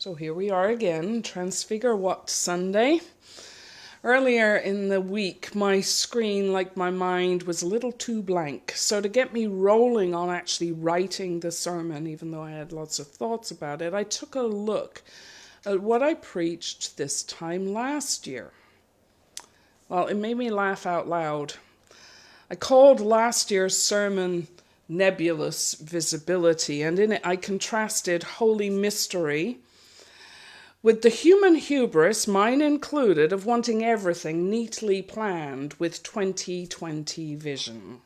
So here we are again, Transfigure What Sunday. Earlier in the week, my screen, like my mind, was a little too blank. So to get me rolling on actually writing the sermon, even though I had lots of thoughts about it, I took a look at what I preached this time last year. Well, it made me laugh out loud. I called last year's sermon Nebulous Visibility, and in it I contrasted Holy Mystery with the human hubris, mine included, of wanting everything neatly planned with 2020 vision.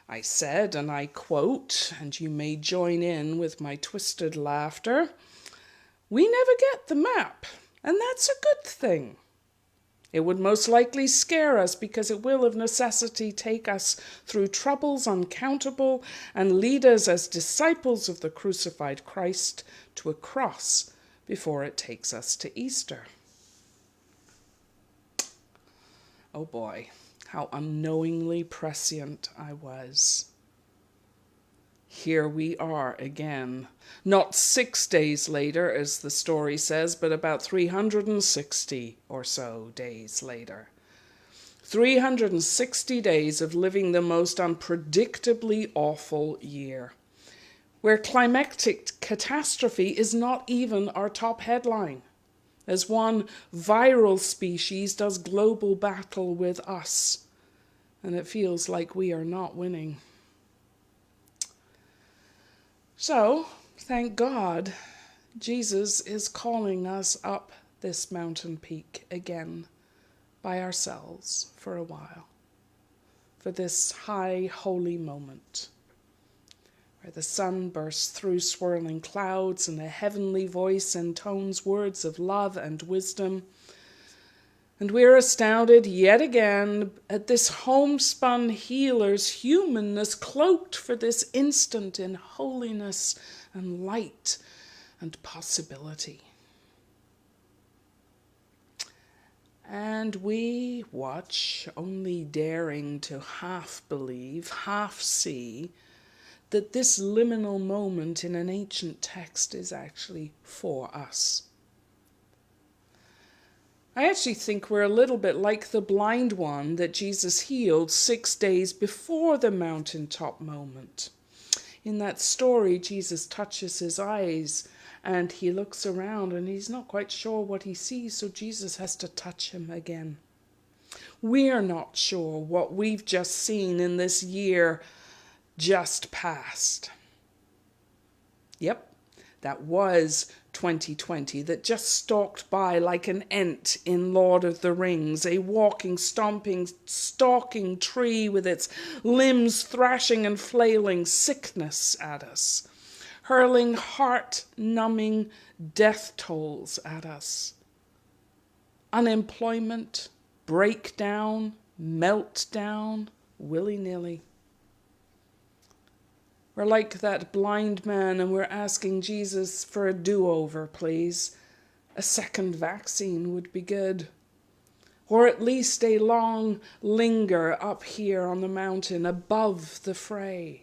I said, and I quote, and you may join in with my twisted laughter, "We never get the map, and that's a good thing. It would most likely scare us because it will of necessity take us through troubles uncountable and lead us as disciples of the crucified Christ to a cross before it takes us to Easter." Oh boy, how unknowingly prescient I was. Here we are again, not 6 days later, as the story says, but about 360 or so days later. 360 days of living the most unpredictably awful year, where climactic catastrophe is not even our top headline, as one viral species does global battle with us, and it feels like we are not winning. So, thank God, Jesus is calling us up this mountain peak again by ourselves for a while, for this high holy moment, where the sun bursts through swirling clouds and a heavenly voice intones words of love and wisdom. And we're astounded yet again at this homespun healer's humanness cloaked for this instant in holiness and light and possibility. And we watch, only daring to half believe, half see, that this liminal moment in an ancient text is actually for us. I actually think we're a little bit like the blind one that Jesus healed 6 days before the mountaintop moment. In that story, Jesus touches his eyes and he looks around and he's not quite sure what he sees, so Jesus has to touch him again. We're not sure what we've just seen in this year just past. Yep, that was 2020 that just stalked by like an ent in Lord of the Rings, a walking, stomping, stalking tree with its limbs thrashing and flailing sickness at us, hurling heart-numbing death tolls at us. Unemployment, breakdown, meltdown, willy-nilly. We're like that blind man and we're asking Jesus for a do-over, please. A second vaccine would be good. Or at least a long linger up here on the mountain above the fray,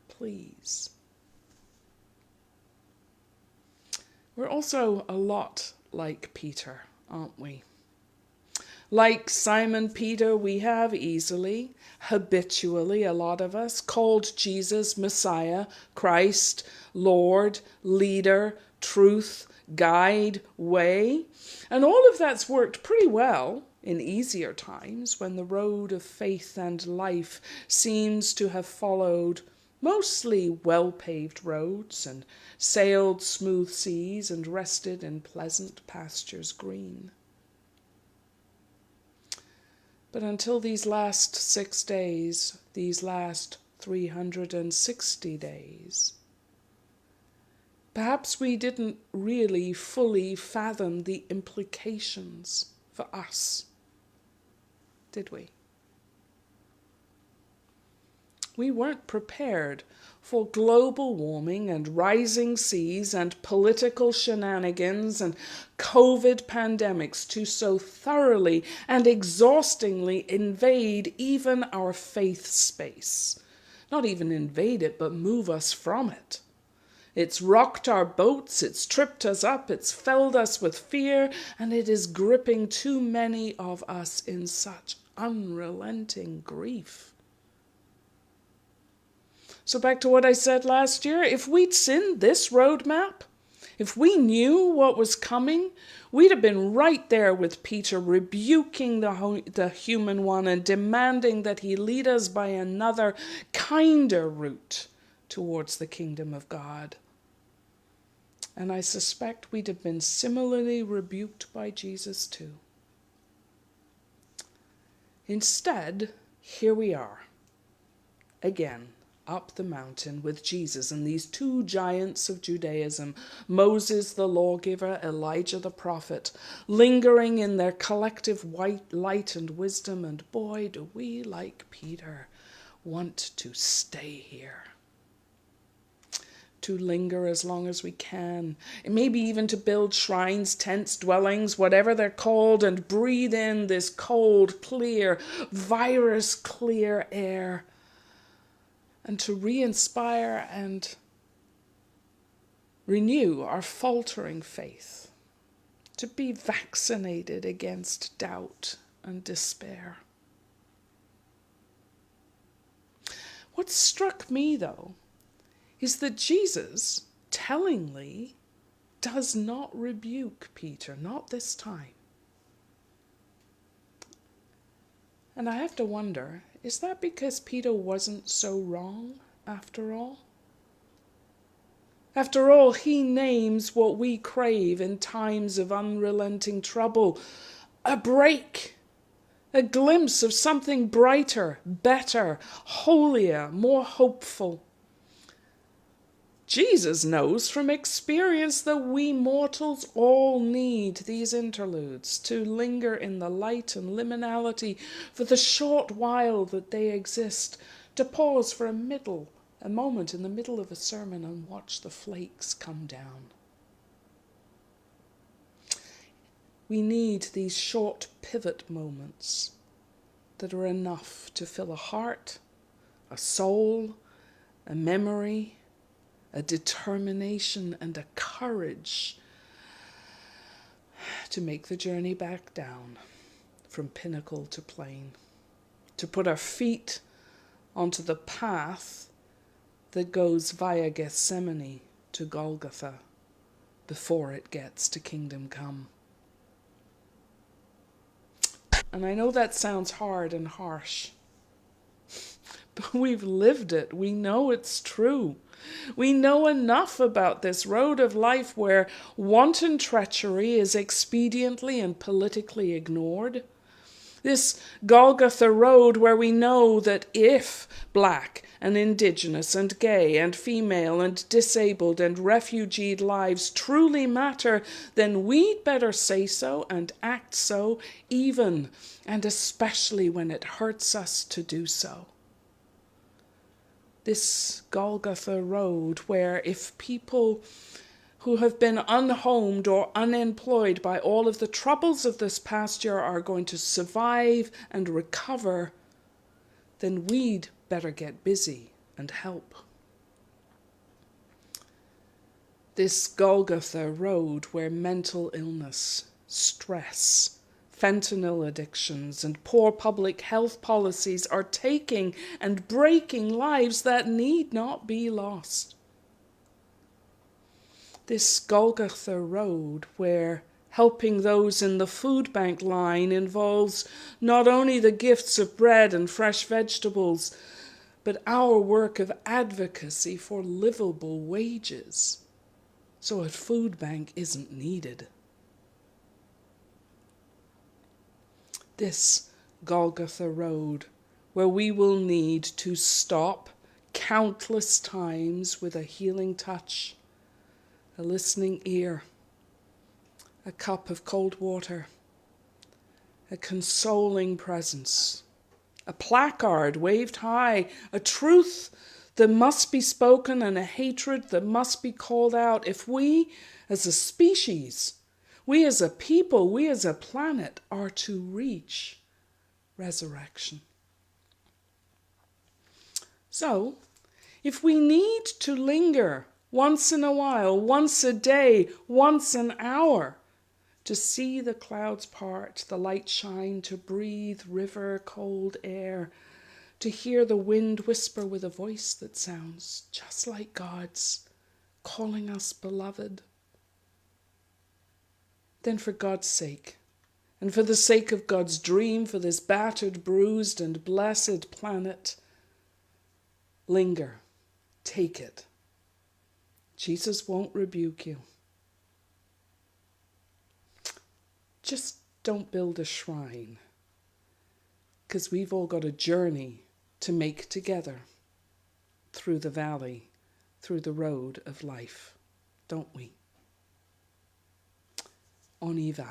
please. We're also a lot like Peter, aren't we? Like Simon Peter, we have easily, habitually, a lot of us, called Jesus Messiah, Christ, Lord, leader, truth, guide, way. And all of that's worked pretty well in easier times when the road of faith and life seems to have followed mostly well-paved roads and sailed smooth seas and rested in pleasant pastures green. But until these last 6 days, these last 360 days, perhaps we didn't really fully fathom the implications for us, did we? We weren't prepared for global warming and rising seas and political shenanigans and COVID pandemics to so thoroughly and exhaustingly invade even our faith space. Not even invade it, but move us from it. It's rocked our boats, it's tripped us up, it's filled us with fear, and it is gripping too many of us in such unrelenting grief. So back to what I said last year, if we'd seen this roadmap, if we knew what was coming, we'd have been right there with Peter, rebuking the human one and demanding that he lead us by another, kinder route towards the kingdom of God. And I suspect we'd have been similarly rebuked by Jesus too. Instead, here we are, again, up the mountain with Jesus and these two giants of Judaism, Moses the lawgiver, Elijah the prophet, lingering in their collective white light and wisdom, and boy, do we, like Peter, want to stay here. To linger as long as we can, and maybe even to build shrines, tents, dwellings, whatever they're called, and breathe in this cold, clear, virus-clear air, and to re-inspire and renew our faltering faith, to be vaccinated against doubt and despair. What struck me, though, is that Jesus, tellingly, does not rebuke Peter, not this time. And I have to wonder, is that because Peter wasn't so wrong after all? After all, he names what we crave in times of unrelenting trouble: a break, a glimpse of something brighter, better, holier, more hopeful. Jesus knows from experience that we mortals all need these interludes to linger in the light and liminality for the short while that they exist, to pause for a moment in the middle of a sermon and watch the flakes come down. We need these short pivot moments that are enough to fill a heart, a soul, a memory, a determination and a courage to make the journey back down from pinnacle to plain, to put our feet onto the path that goes via Gethsemane to Golgotha before it gets to kingdom come. And I know that sounds hard and harsh, but we've lived it. We know it's true. We know enough about this road of life where wanton treachery is expediently and politically ignored. This Golgotha road where we know that if black and indigenous and gay and female and disabled and refugeed lives truly matter, then we'd better say so and act so, even and especially when it hurts us to do so. This Golgotha road where if people who have been unhomed or unemployed by all of the troubles of this past year are going to survive and recover, then we'd better get busy and help. This Golgotha road where mental illness, stress, fentanyl addictions and poor public health policies are taking and breaking lives that need not be lost. This Golgotha road where helping those in the food bank line involves not only the gifts of bread and fresh vegetables, but our work of advocacy for livable wages, so a food bank isn't needed. This Golgotha road where we will need to stop countless times with a healing touch, a listening ear, a cup of cold water, a consoling presence, a placard waved high, a truth that must be spoken and a hatred that must be called out if we as a species, we as a people, we as a planet are to reach resurrection. So, if we need to linger once in a while, once a day, once an hour, to see the clouds part, the light shine, to breathe river cold air, to hear the wind whisper with a voice that sounds just like God's, calling us beloved. Then for God's sake, and for the sake of God's dream, for this battered, bruised, and blessed planet, linger, take it. Jesus won't rebuke you. Just don't build a shrine, because we've all got a journey to make together through the valley, through the road of life, don't we? On y va.